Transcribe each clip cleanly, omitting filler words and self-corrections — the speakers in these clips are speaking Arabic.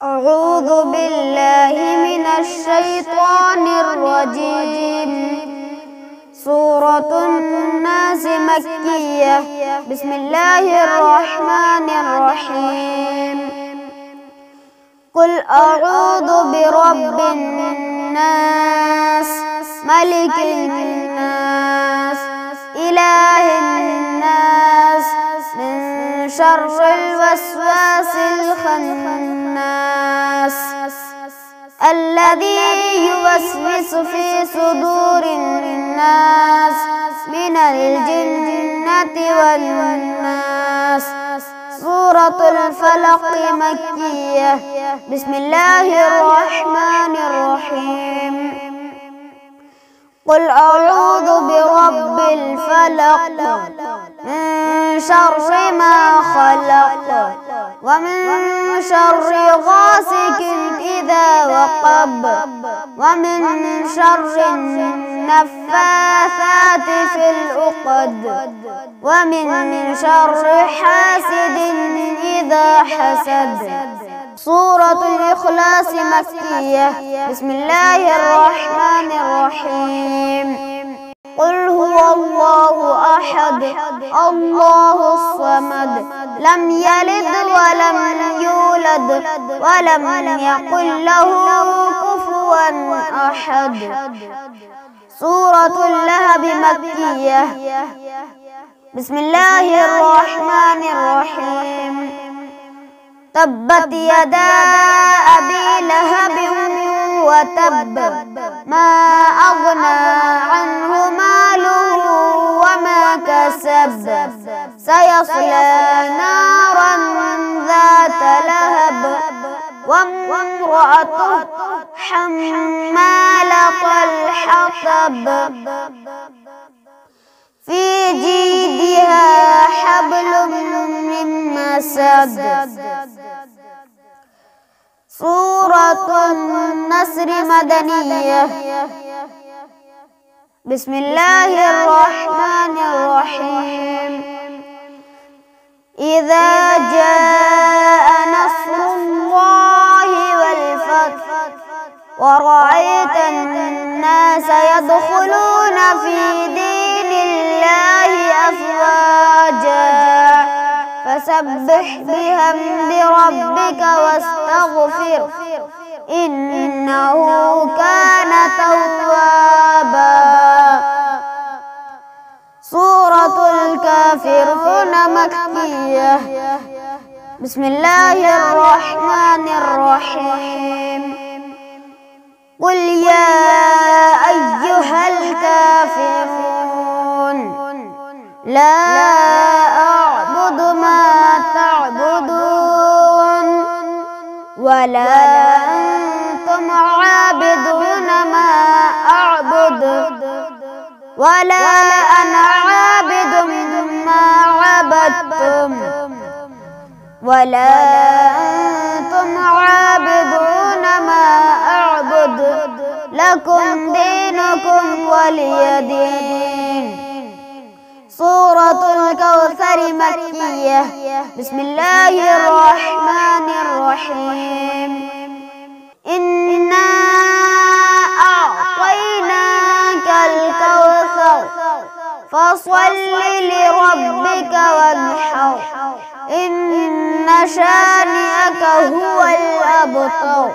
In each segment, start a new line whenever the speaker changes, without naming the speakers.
أعوذ بالله من الشيطان الرجيم. سورة الناس مكية. بسم الله الرحمن الرحيم. قل أعوذ برب الناس ملك الناس إله الناس من شر الوسواس الخناس الذي يوسوس في صدور الناس من الجنة والناس. سورة الفلق مكية. بسم الله الرحمن الرحيم. قل أعوذ برب الفلق من شر ما خلق ومن شر غاسق إذا وقب ومن شر النفاثات في العقد ومن شر حاسد إذا حسد. سورة الإخلاص مكية. بسم الله الرحمن الرحيم. قل هو الله أحد الله الصمد لم يلد ولم يولد ولم يكن له كفوا أحد. سورة اللهب مكية. بسم الله الرحمن الرحيم. تبت يدا أبي لهب وتب ما أغنى عنه ماله وما كسب سيصلى نارا ذات لهب وامرأته حمالة الحطب في جيدها حبل من مسد. سورة النصر مدنية. بسم الله الرحمن الرحيم. إذا جاء نصر الله والفتح ورأيت الناس يدخلون في دين الله أفواجا فسبح بحمد ربك واستغفر إنه كان توابا. سورة الكافرون مكية. بسم الله الرحمن الرحيم. قل يا أيها الكافرون لا أعبد ما تعبدون ولا أنتم عابدون ما أعبد ولا أنا عابد ما عبدتم ولا أنتم عابدون ما أعبد لكم دينكم ولي دين. سورة الكوثر مكية. بسم الله الرحمن الرحيم. إنا أعطيناك الكوثر فصل لربك وانحر إن شانئك هو الأبتر.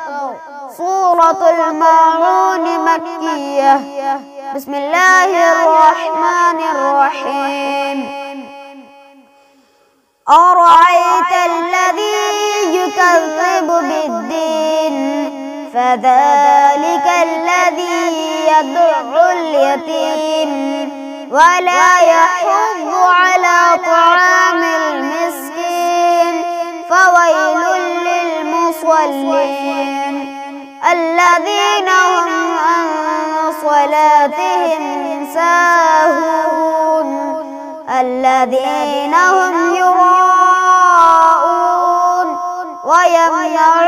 سورة الماعون مكية. بسم الله الرحمن الرحيم. أرأيت الذي يكذب بالدين فذلك الذي يدعو اليتيم ولا يحض على طعام المسكين فويل للمصلين الذين هم عن صلاتهم ساهون الذين هم يراءون ويمنعون